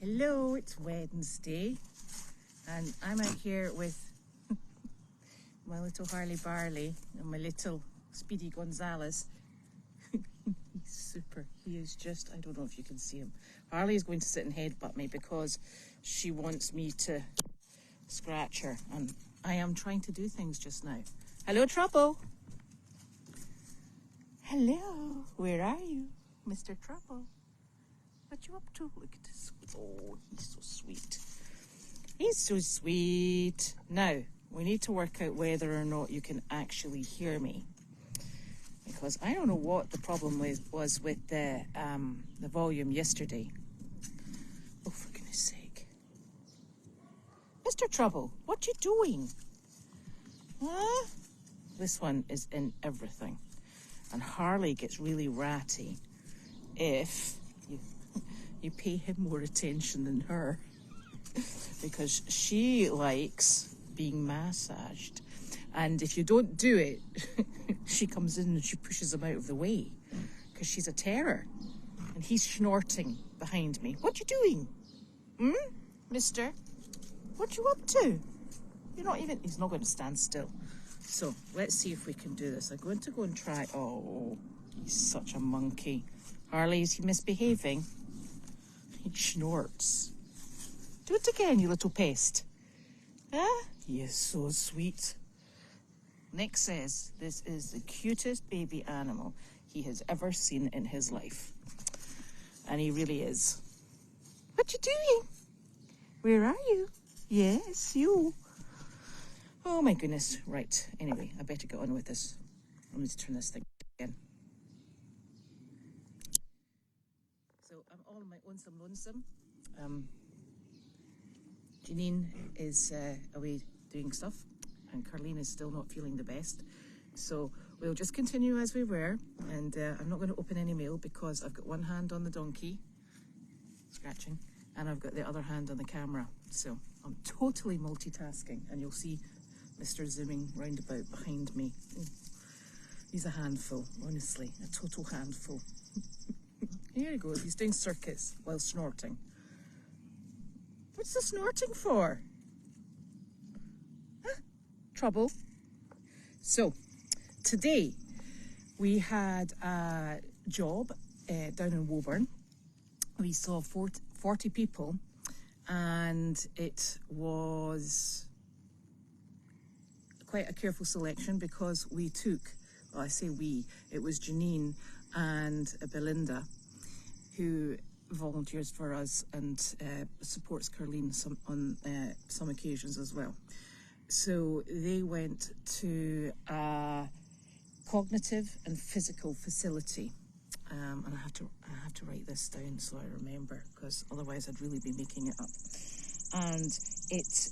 Hello, it's Wednesday and I'm out here with my little Harley Barley and my little Speedy Gonzales. He's super. He is just, I don't know if you can see him. Harley is going to sit and headbutt me because she wants me to scratch her, and I am trying to do things just now. Hello, Trouble. Hello, where are you, Mr. Trouble? What you up to? Look at this. Oh, he's so sweet. He's so sweet. Now, we need to work out whether or not you can actually hear me, because I don't know what the problem was with the volume yesterday. Oh, for goodness sake. Mr. Trouble, what you doing? Huh? This one is in everything. And Harley gets really ratty if you pay him more attention than her, because she likes being massaged. And if you don't do it, she comes in and she pushes him out of the way because she's a terror. And he's snorting behind me. What you doing? Mister? What you up to? He's not going to stand still. So let's see if we can do this. I'm going to go and try. Oh, he's such a monkey. Harley, is he misbehaving? He snorts. Do it again, you little pest. Huh? He is so sweet. Nick says this is the cutest baby animal he has ever seen in his life. And he really is. What you doing? Where are you? Yes, you. Oh my goodness. Right. Anyway, I better get on with this. I need to turn this thing again. So I'm all on my lonesome. Janine is away doing stuff, and Carleen is still not feeling the best. So we'll just continue as we were, and I'm not going to open any mail because I've got one hand on the donkey, scratching, and I've got the other hand on the camera. So I'm totally multitasking, and you'll see Mr. zooming roundabout behind me. He's a handful, honestly, a total handful. Here he goes, he's doing circuits while snorting. What's the snorting for? Huh? Trouble. So, today we had a job down in Woburn. We saw 40 people, and it was quite a careful selection because we took, well, I say we, it was Janine and Belinda who volunteers for us and supports Carleen on some occasions as well. So they went to a cognitive and physical facility, and I have to write this down so I remember, because otherwise I'd really be making it up. And it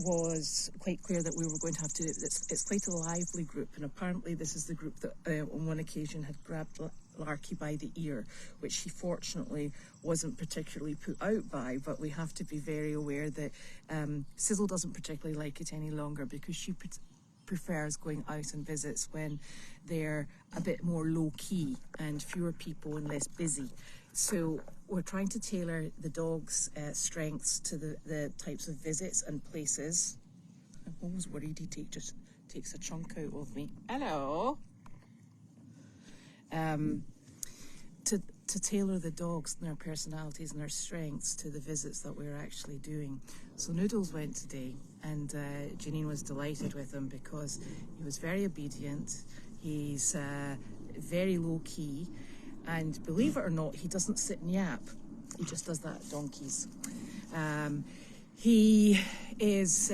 was quite clear that we were going to have to, it's quite a lively group, and apparently this is the group that on one occasion had grabbed Larky by the ear, which she fortunately wasn't particularly put out by, but we have to be very aware that Sizzle doesn't particularly like it any longer because she prefers going out on visits when they're a bit more low-key and fewer people and less busy. So we're trying to tailor the dog's strengths to the types of visits and places. I'm always worried he just takes a chunk out of me. Hello. To tailor the dogs and their personalities and their strengths to the visits that we're actually doing. So Noodles went today, and Janine was delighted with him because he was very obedient. He's very low key, and believe it or not, he doesn't sit and yap. He just does that at donkeys. He is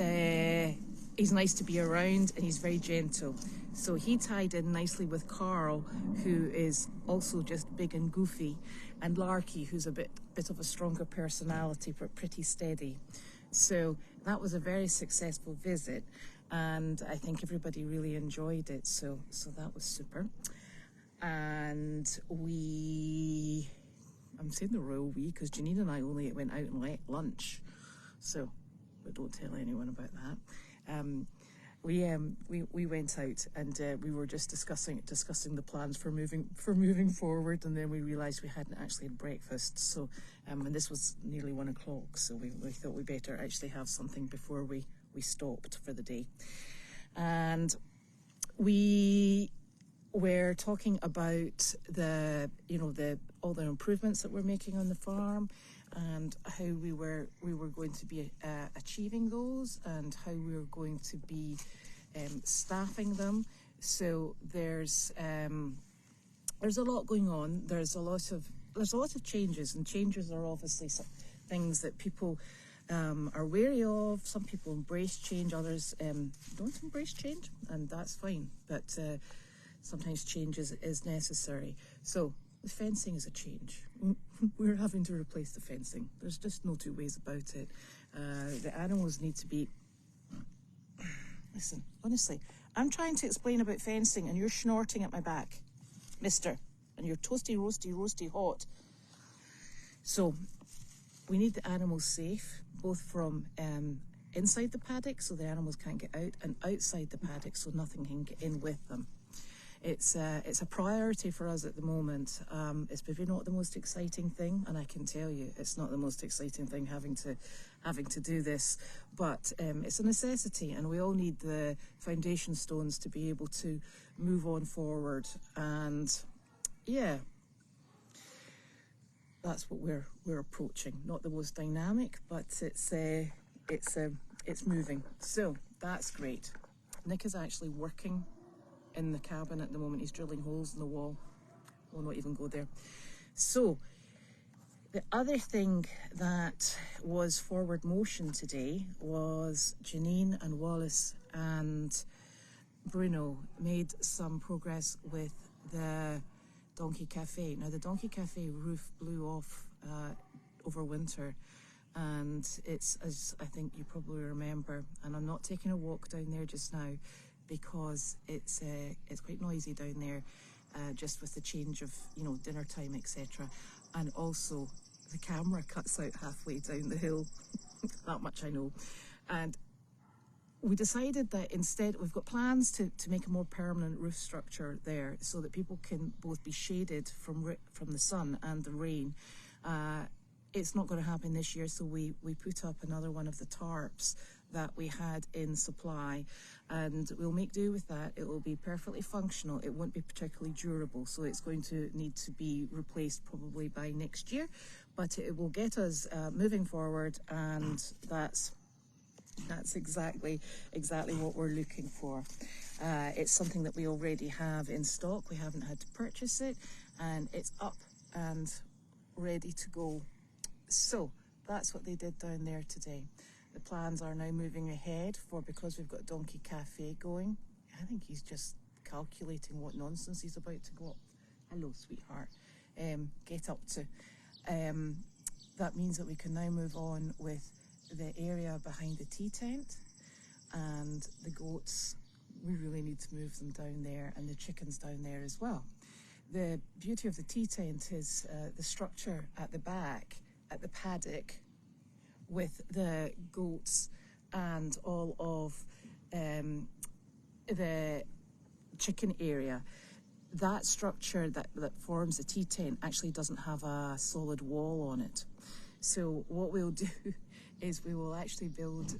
he's nice to be around, and he's very gentle. So he tied in nicely with Carl, who is also just big and goofy, and Larky, who's a bit of a stronger personality but pretty steady. So that was a very successful visit, and I think everybody really enjoyed it. So that was super. And I'm saying the royal we because Janine and I only went out and ate lunch, so but don't tell anyone about that. we went out and we were just discussing the plans for moving forward, and then we realised we hadn't actually had breakfast. So and this was nearly 1 o'clock, so we thought we better actually have something before we stopped for the day. And we were talking about all the improvements that we're making on the farm, and how we were going to be achieving those, and how we were going to be staffing them. So there's a lot going on. There's a lot of changes, and changes are obviously some things that people are wary of. Some people embrace change, others don't embrace change, and that's fine. But sometimes change is necessary. So the fencing is a change. We're having to replace the fencing. There's just no two ways about it. The animals need to be... Listen, honestly, I'm trying to explain about fencing and you're snorting at my back, mister. And you're toasty, roasty hot. So we need the animals safe, both from inside the paddock so the animals can't get out, and outside the paddock so nothing can get in with them. It's a priority for us at the moment. It's maybe not the most exciting thing, and I can tell you it's not the most exciting thing having to do this, but it's a necessity, and we all need the foundation stones to be able to move on forward. And yeah, that's what we're approaching. Not the most dynamic, but it's moving. So that's great. Nick is actually working in the cabin at the moment. He's drilling holes in the wall. We'll not even go there. So the other thing that was forward motion today was Janine and Wallace and Bruno made some progress with the Donkey Cafe. Now the Donkey Cafe roof blew off over winter, and it's, as I think you probably remember, and I'm not taking a walk down there just now because it's quite noisy down there, just with the change of dinner time, etc. And also the camera cuts out halfway down the hill. That much I know. And we decided that instead, we've got plans to make a more permanent roof structure there so that people can both be shaded from the sun and the rain. It's not going to happen this year, so we put up another one of the tarps that we had in supply, and we'll make do with that. It will be perfectly functional. It won't be particularly durable, so it's going to need to be replaced probably by next year, but it will get us moving forward, and that's exactly what we're looking for. It's something that we already have in stock. We haven't had to purchase it, and it's up and ready to go. So that's what they did down there today. The plans are now moving ahead because we've got Donkey Cafe going. I think he's just calculating what nonsense he's about to go up. Hello, sweetheart. Get up to. That means that we can now move on with the area behind the tea tent, and the goats, we really need to move them down there, and the chickens down there as well. The beauty of the tea tent is the structure at the back, at the paddock, with the goats and all of the chicken area. That structure that forms the tea tent actually doesn't have a solid wall on it. So what we'll do is we will actually build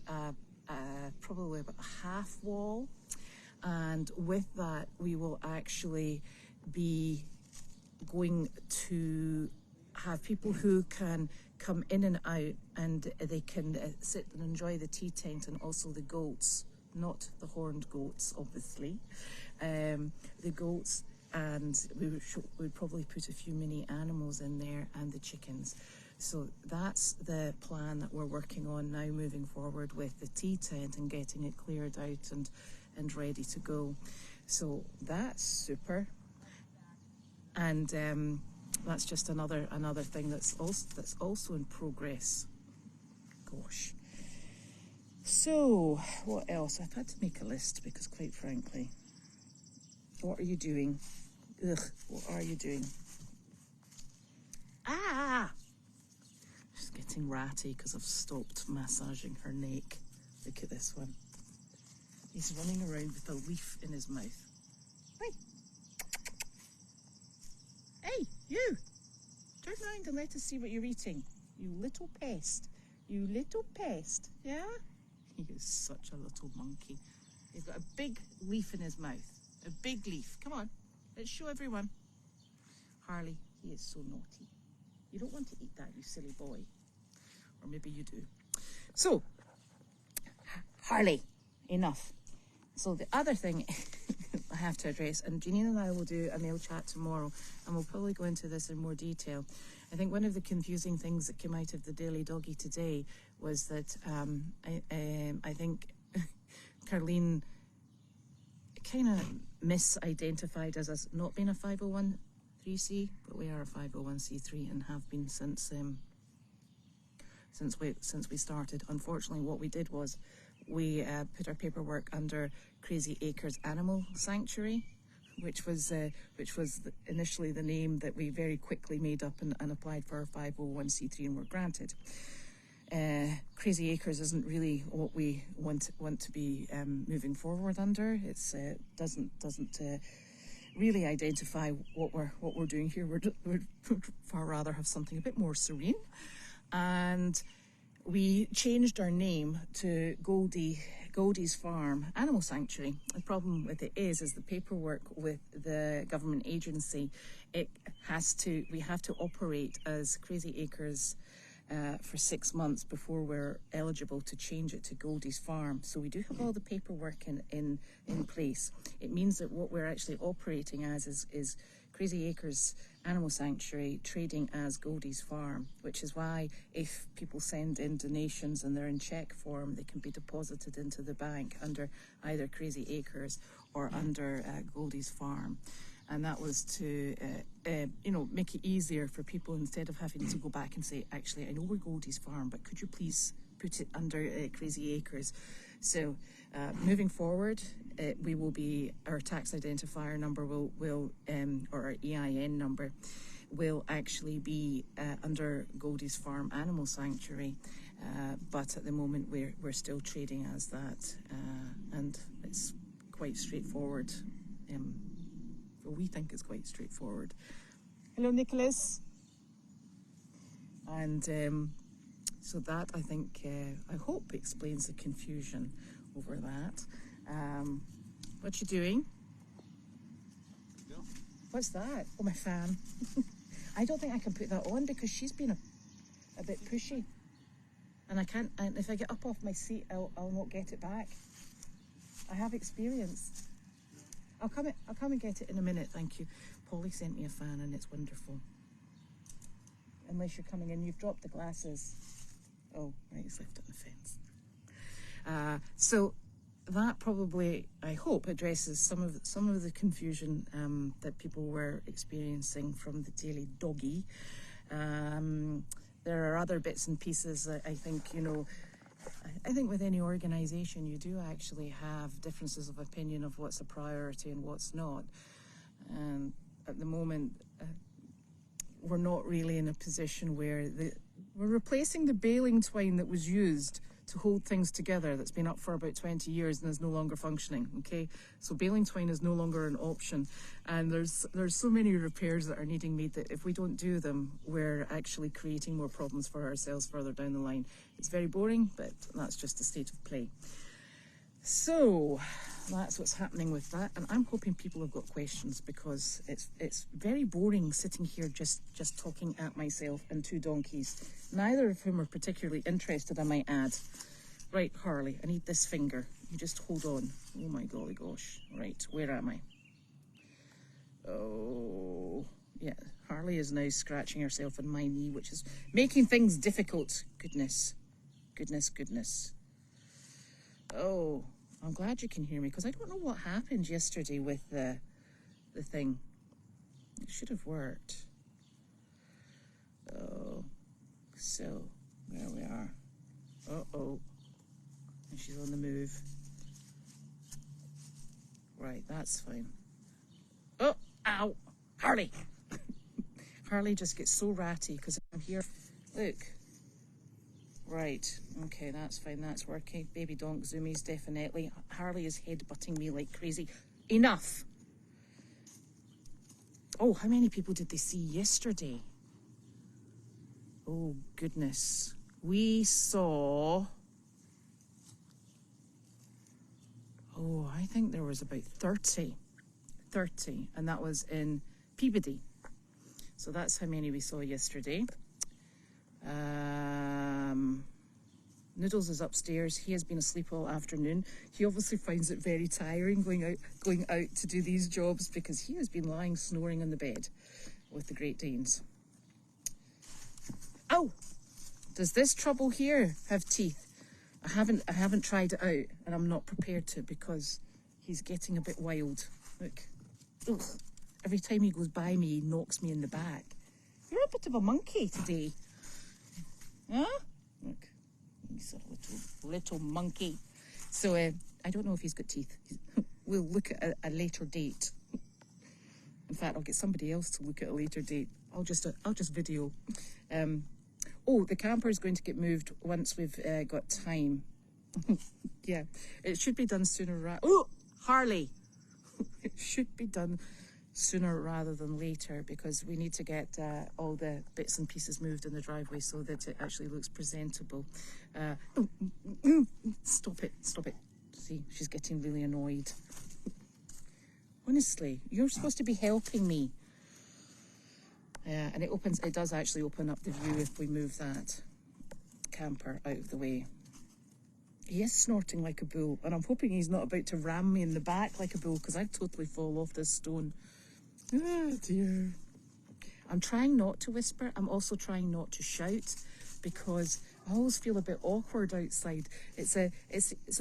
probably about a half wall, and with that we will actually be going to have people who can come in and out, and they can sit and enjoy the tea tent, and also the goats, not the horned goats obviously, the goats, and we'd probably put a few mini animals in there, and the chickens. So that's the plan that we're working on now, moving forward with the tea tent and getting it cleared out and ready to go. So that's super. And that's just another thing that's also in progress. Gosh. So what else? I've had to make a list because, quite frankly, what are you doing? What are you doing? She's getting ratty because I've stopped massaging her neck. Look at this one. He's running around with a leaf in his mouth. Hey! Hey, you! Turn around and let us see what you're eating. You little pest. You little pest. Yeah? He is such a little monkey. He's got a big leaf in his mouth. A big leaf. Come on, let's show everyone. Harley, he is so naughty. You don't want to eat that, you silly boy. Or maybe you do. So, Harley, enough. So the other thing I have to address, and Janine and I will do a mail chat tomorrow, and we'll probably go into this in more detail. I think one of the confusing things that came out of the Daily Doggy today was that I think Carleen kind of misidentified us as not being a 501c, but we are a 501c3 and have been since we started. Unfortunately, what we did was we put our paperwork under Crazy Acres Animal Sanctuary, which was initially the name that we very quickly made up and applied for our 501c3 and were granted. Crazy Acres isn't really what we want to be moving forward under. It's doesn't really identify what we're doing here. We'd far rather have something a bit more serene, and we changed our name to Goldy's Farm Animal Sanctuary. The problem with it is the paperwork with the government agency. We have to operate as Crazy Acres for 6 months before we're eligible to change it to Goldy's Farm. So we do have all the paperwork in place. It means that what we're actually operating as is Crazy Acres Animal Sanctuary trading as Goldy's Farm, which is why if people send in donations and they're in cheque form, they can be deposited into the bank under either Crazy Acres or under Goldy's Farm. And that was to, make it easier for people instead of having to go back and say, actually, I know we're Goldy's Farm, but could you please put it under Crazy Acres? So moving forward, we will be, our tax identifier number will or our EIN number will actually be under Goldy's Farm Animal Sanctuary, but at the moment we're still trading as that, and it's quite straightforward. Well, we think it's quite straightforward. Hello, Nicholas. And so that, I think, I hope explains the confusion over that. What you doing? Yeah. What's that? Oh, my fan. I don't think I can put that on because she's been a bit pushy. And I can't, and if I get up off my seat, I'll not get it back. I have experience. I'll come and get it in a minute, thank you. Polly sent me a fan and it's wonderful. Unless you're coming in, you've dropped the glasses. Oh, right, it's left it on the fence. So that probably, I hope, addresses some of the confusion that people were experiencing from the Daily Doggy. There are other bits and pieces that I think, I think with any organisation you do actually have differences of opinion of what's a priority and what's not. And at the moment, we're not really in a position where we're replacing the baling twine that was used to hold things together that's been up for about 20 years and is no longer functioning, okay? So baling twine is no longer an option, and there's so many repairs that are needing made that if we don't do them, we're actually creating more problems for ourselves further down the line. It's very boring, but that's just the state of play. So that's what's happening with that, and I'm hoping people have got questions because it's very boring sitting here just talking at myself and two donkeys, neither of whom are particularly interested, I might add. Right, Harley, I need this finger. You just hold on. Oh my golly gosh. Right, where am I? Oh, yeah. Harley is now scratching herself on my knee, which is making things difficult. Goodness. Oh, I'm glad you can hear me because I don't know what happened yesterday with the thing. It should have worked. Oh, so there we are. Uh-oh. And she's on the move. Right, that's fine. Oh, ow, Harley. Harley just gets so ratty because I'm here. Look, Right, okay, that's fine, that's working. Baby donk zoomies, definitely. Harley is headbutting me like crazy. Enough! Oh, how many people did they see yesterday? Oh, goodness. We saw... Oh, I think there was about 30. 30, and that was in Peabody. So that's how many we saw yesterday. Noodles is upstairs. He has been asleep all afternoon. He obviously finds it very tiring going out to do these jobs because he has been lying snoring on the bed with the Great Danes. Oh, does this trouble here have teeth? I haven't tried it out, and I'm not prepared to because he's getting a bit wild. Look, ugh. Every time he goes by me, he knocks me in the back. You're a bit of a monkey today, huh? Look, he's a little monkey. So I don't know if he's got teeth. We'll look at a later date. In fact, I'll get somebody else to look at a later date. I'll just video. Oh, the camper is going to get moved once we've got time. Yeah, it should be done sooner. Oh, Harley! It should be done sooner rather than later because we need to get all the bits and pieces moved in the driveway so that it actually looks presentable. Stop it. See, she's getting really annoyed. Honestly, you're supposed to be helping me. Yeah, and it does actually open up the view if we move that camper out of the way. He is snorting like a bull, and I'm hoping he's not about to ram me in the back like a bull because I'd totally fall off this stone. Oh dear. I'm trying not to whisper. I'm also trying not to shout because I always feel a bit awkward outside. It's a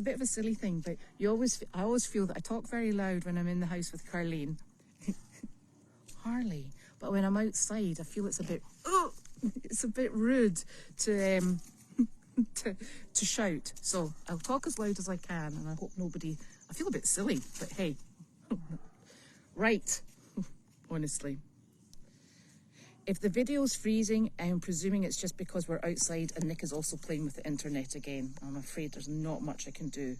bit of a silly thing, but I always feel that I talk very loud when I'm in the house with Carleen. Harley. But when I'm outside, I feel it's a bit rude to to shout. So I'll talk as loud as I can, and I hope nobody. I feel a bit silly, but hey, right. Honestly, if the video's freezing, I'm presuming it's just because we're outside, and Nick is also playing with the internet again. I'm afraid there's not much I can do.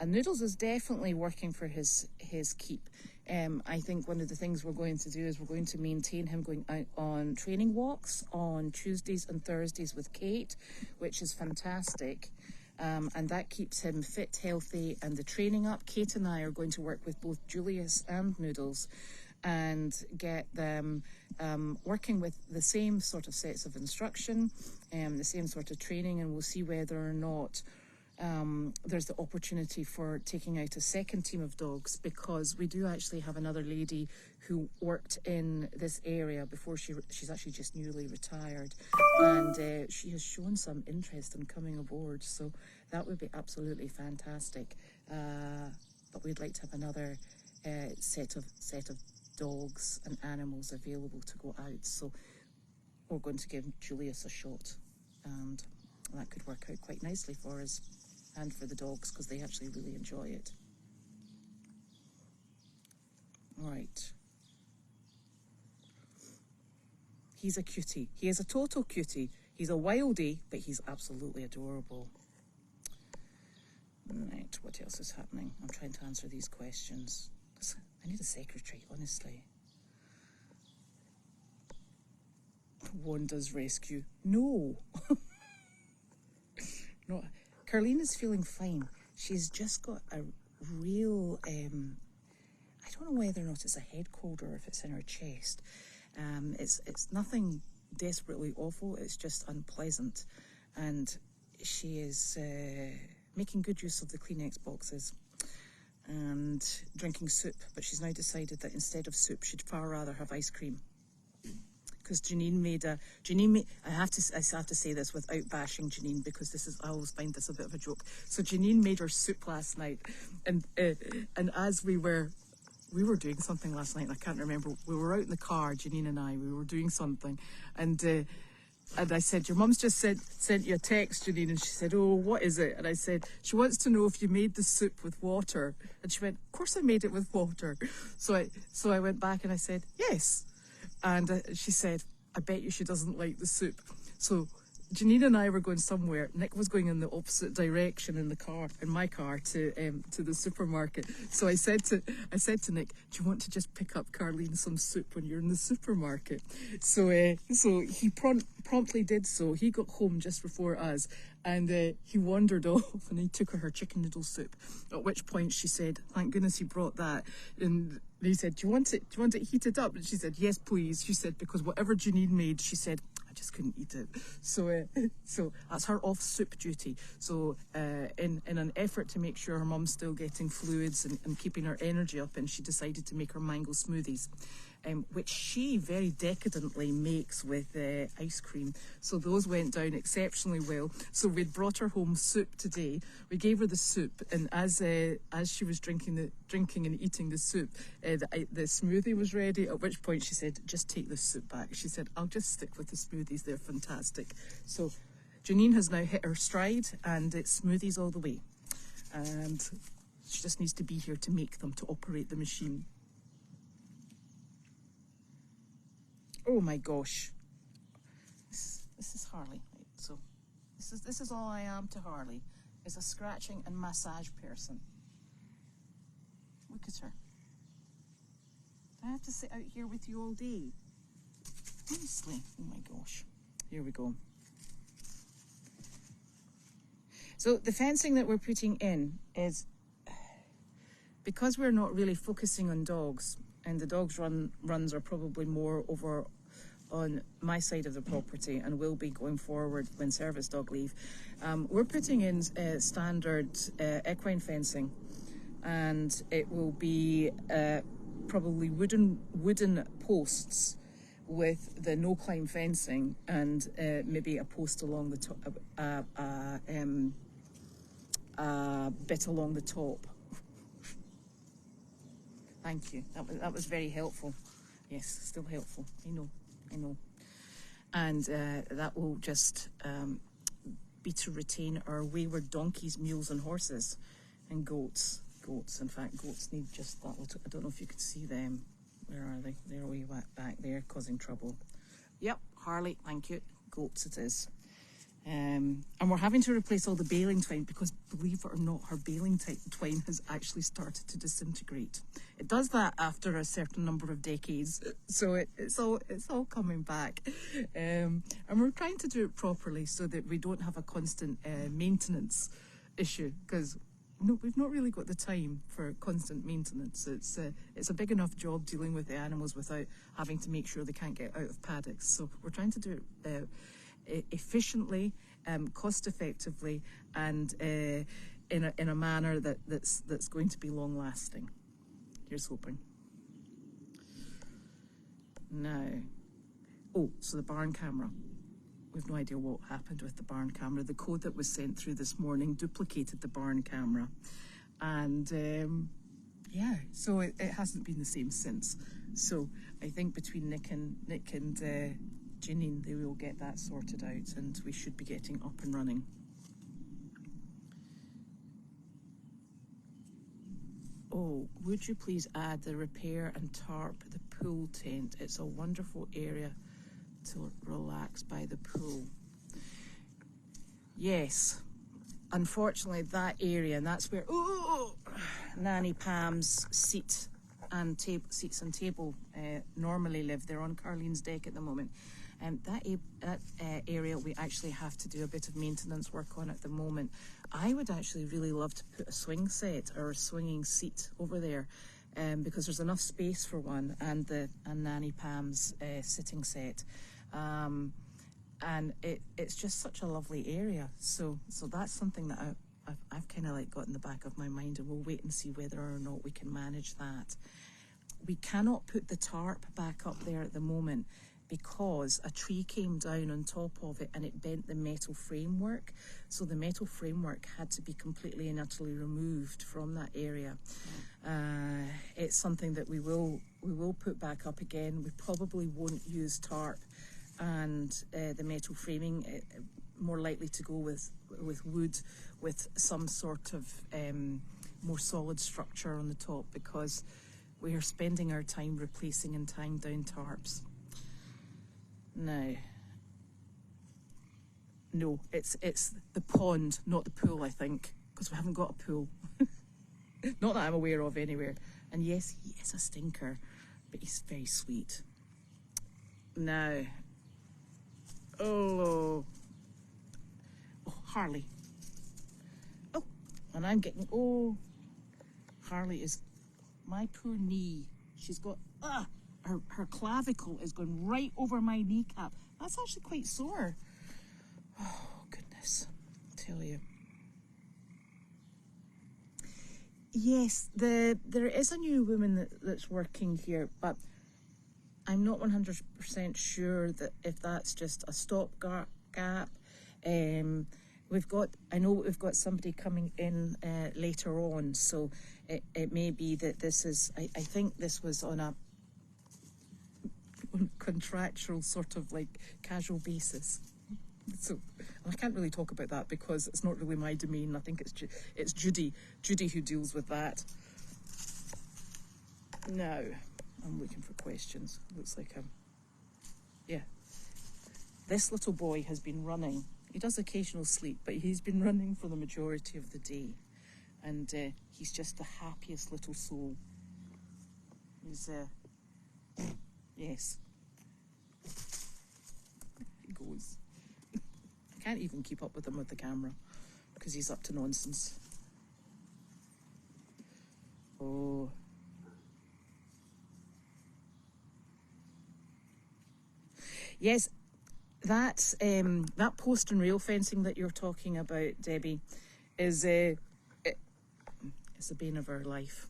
And Noodles is definitely working for his keep. I think one of the things we're going to do is we're going to maintain him going out on training walks on Tuesdays and Thursdays with Kate, which is fantastic. And that keeps him fit, healthy, and the training up. Kate and I are going to work with both Julius and Noodles and get them working with the same sort of sets of instruction, the same sort of training, and we'll see whether or not there's the opportunity for taking out a second team of dogs, because we do actually have another lady who worked in this area before she's actually just newly retired, and she has shown some interest in coming aboard, so that would be absolutely fantastic. But we'd like to have another set of dogs and animals available to go out, so we're going to give Julius a shot, and that could work out quite nicely for us and for the dogs, because they actually really enjoy it. Right. He's a cutie. He is a total cutie. He's a wildie, but he's absolutely adorable. Right, what else is happening? I'm trying to answer these questions. I need a secretary, honestly. Wanda's rescue. No. No. Carleen is feeling fine. She's just got a real, I don't know whether or not it's a head cold or if it's in her chest. It's nothing desperately awful. It's just unpleasant. And she is making good use of the Kleenex boxes and drinking soup. But she's now decided that instead of soup, she'd far rather have ice cream. Because I have to say this without bashing Janine, because I always find this a bit of a joke. So Janine made her soup last night, and as we were doing something last night, and I can't remember. We were out in the car, Janine and I. We were doing something, and I said, "Your mum's just sent you a text, Janine," and she said, "Oh, what is it?" And I said, "She wants to know if you made the soup with water." And she went, "Of course I made it with water." So I went back and I said, "Yes." And she said, "I bet you she doesn't like the soup." So Janine and I were going somewhere. Nick was going in the opposite direction in my car to the supermarket. So I said to Nick, "Do you want to just pick up Carleen some soup when you're in the supermarket?" So he promptly did so. He got home just before us, and he wandered off and he took her chicken noodle soup. At which point she said, "Thank goodness he brought that." And he said, "Do you want it heated up?" And she said, "Yes, please." She said, because whatever Janine made, she said, I just couldn't eat it. So that's her off soup duty. So in an effort to make sure her mum's still getting fluids and keeping her energy up, and she decided to make her mango smoothies, which she very decadently makes with ice cream. So those went down exceptionally well. So we'd brought her home soup today. We gave her the soup, and as she was drinking and eating the soup, the smoothie was ready. At which point she said, "Just take this soup back." She said, "I'll just stick with the smoothies. They're fantastic." So Janine has now hit her stride, and it's smoothies all the way. And she just needs to be here to make them, to operate the machine. Oh my gosh. This is Harley. Right, so this is all I am to Harley, is a scratching and massage person. Look at her. I have to sit out here with you all day. Honestly. Oh my gosh. Here we go. So the fencing that we're putting in is, because we're not really focusing on dogs, and the dogs runs are probably more over on my side of the property and will be going forward when service dog leave. We're putting in standard equine fencing, and it will be probably wooden posts with the no climb fencing, and maybe a post along the top, bit along the top. Thank you. That was very helpful. Yes, still helpful. I know. And that will just be to retain our wayward donkeys, mules and horses, and goats. In fact, goats need just that little. I don't know if you could see them. Where are they? They're way back there, causing trouble. Yep, Harley, thank you. Goats it is. And we're having to replace all the baling twine because, believe it or not, her baling twine has actually started to disintegrate. It does that after a certain number of decades, so it's all coming back. And we're trying to do it properly so that we don't have a constant maintenance issue, because we've not really got the time for constant maintenance. It's a big enough job dealing with the animals without having to make sure they can't get out of paddocks. So we're trying to do it efficiently, cost effectively, and in a manner that's going to be long lasting. Here's hoping. Now, so the barn camera. We've no idea what happened with the barn camera. The code that was sent through this morning duplicated the barn camera, and so it hasn't been the same since. So I think between Nick and Janine, they will get that sorted out, and we should be getting up and running. Oh, would you please add the repair and tarp the pool tent? It's a wonderful area to relax by the pool. Yes, unfortunately that area, and that's where Nanny Pam's seats and table normally live. They're on Carleen's deck at the moment. That area we actually have to do a bit of maintenance work on at the moment. I would actually really love to put a swing set or a swinging seat over there, because there's enough space for one, and Nanny Pam's sitting set, and it's just such a lovely area. So that's something that I've kind of like got in the back of my mind, and we'll wait and see whether or not we can manage that. We cannot put the tarp back up there at the moment, because a tree came down on top of it and it bent the metal framework. So the metal framework had to be completely and utterly removed from that area. It's something that we will put back up again. We probably won't use tarp and the metal framing. More likely to go with wood, with some sort of more solid structure on the top, because we are spending our time replacing and tying down tarps. Now, No, it's the pond, not the pool, I think, because we haven't got a pool. Not that I'm aware of anywhere. And yes, he is a stinker, but he's very sweet. Now, oh, Harley. Oh, and I'm getting, Harley is, my poor knee. She's got, her clavicle is going right over my kneecap. That's actually quite sore. Oh, goodness, I tell you. Yes, there is a new woman that's working here, but I'm not 100% sure that if that's just a stopgap. I know we've got somebody coming in later on, so it may be that this is, I think this was on a contractual sort of like casual basis. So I can't really talk about that because it's not really my domain. I think it's Judy who deals with that. Now, I'm looking for questions. Looks like yeah. This little boy has been running. He does occasional sleep, but he's been running for the majority of the day. And he's just the happiest little soul. He's, yes. He goes. I can't even keep up with him with the camera because he's up to nonsense. Oh. Yes, that post and rail fencing that you're talking about, Debbie, is it's the bane of our life.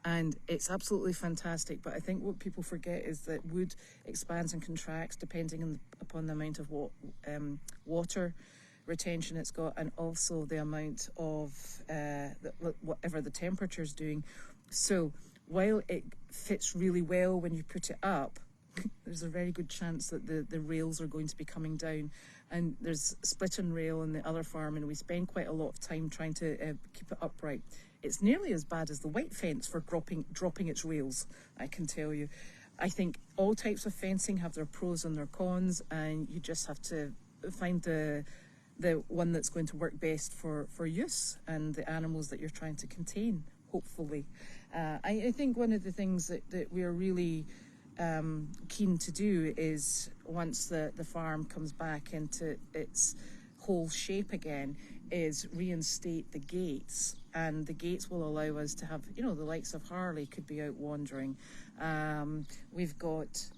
And it's absolutely fantastic, but I think what people forget is that wood expands and contracts depending upon the amount of water retention it's got, and also the amount of whatever the temperature's doing. So while it fits really well when you put it up, there's a very good chance that the rails are going to be coming down. And there's split and rail in the other farm, and we spend quite a lot of time trying to keep it upright. It's nearly as bad as the white fence for dropping its rails, I can tell you. I think all types of fencing have their pros and their cons, and you just have to find the one that's going to work best for use and the animals that you're trying to contain, hopefully. I think one of the things that we're really keen to do is, once the farm comes back into its whole shape again, is reinstate the gates, and the gates will allow us to have, the likes of Harley could be out wandering. We've got,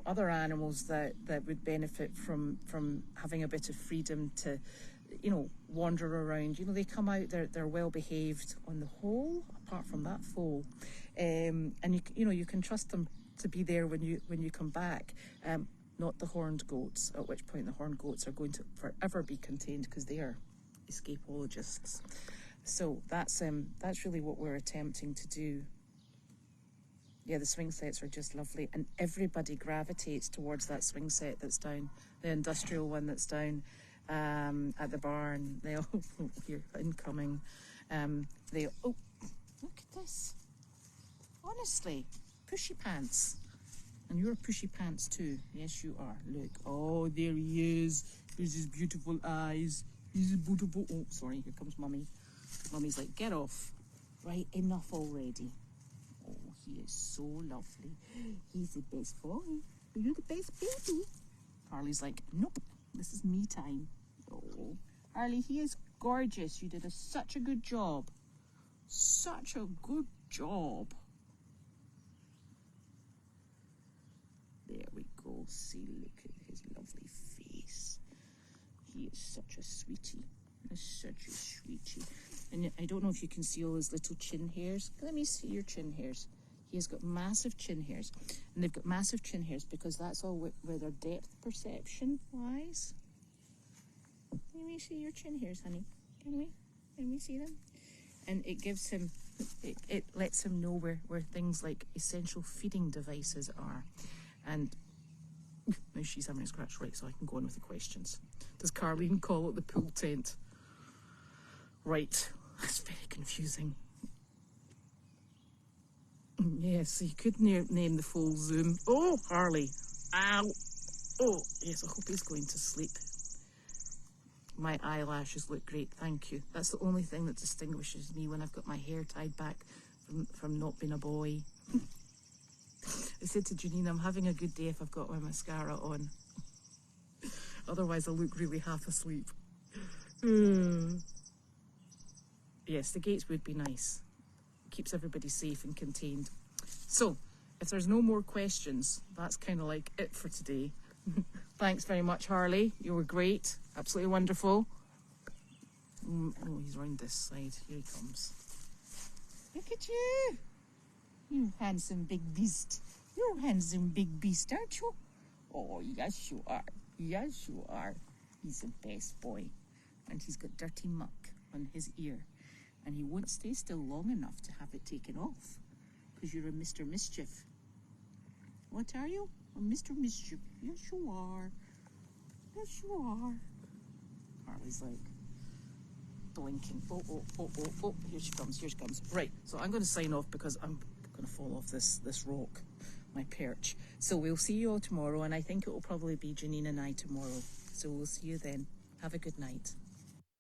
other animals that would benefit from having a bit of freedom to, wander around. They come out, they're well behaved on the whole, apart from that foal, and you can trust them to be there when you come back. Not the horned goats, at which point the horned goats are going to forever be contained because they are escapologists. So that's really what we're attempting to do. Yeah, the swing sets are just lovely, and everybody gravitates towards that swing set that's down, the industrial one that's down at the barn. They all here incoming. Look at this. Honestly, pushy pants. And you're pushy pants too. Yes, you are. Look. Oh, there he is. Here's his beautiful eyes. He's beautiful. Oh, sorry. Here comes Mummy. Mummy's like, get off. Right, enough already. Oh, he is so lovely. He's the best boy. You're the best baby. Harley's like, nope. This is me time. Oh, Harley, he is gorgeous. You did such a good job. Such a good job. There we go. See, look at his lovely face. He is such a sweetie. Such a sweetie. And I don't know if you can see all his little chin hairs. Let me see your chin hairs. He has got massive chin hairs. And they've got massive chin hairs because that's all with their depth perception wise. Let me see your chin hairs, honey. Can we see them? And it gives him, it lets him know where things like essential feeding devices are. And now she's having a scratch, right, so I can go on with the questions. Does Carleen call it the pool tent? Right, that's very confusing. Yes, you could name the Foal Zoom. Oh, Harley. Ow. Oh, yes, I hope he's going to sleep. My eyelashes look great, thank you. That's the only thing that distinguishes me when I've got my hair tied back from not being a boy. I said to Janine, I'm having a good day if I've got my mascara on. Otherwise, I look really half asleep. Yes, the gates would be nice. Keeps everybody safe and contained. So, if there's no more questions, that's kind of like it for today. Thanks very much, Harley. You were great. Absolutely wonderful. Oh, he's round this side. Here he comes. Look at you. You handsome big beast. You're a handsome big beast, aren't you? Oh, yes you are. Yes you are. He's the best boy. And he's got dirty muck on his ear. And he won't stay still long enough to have it taken off. Because you're a Mr. Mischief. What are you? A Mr. Mischief. Yes you are. Yes you are. Harley's like blinking. Oh, here she comes, here she comes. Right, so I'm going to sign off because I'm going to fall off this rock, my perch. So we'll see you all tomorrow, and I think it will probably be Janine and I tomorrow. So we'll see you then. Have a good night.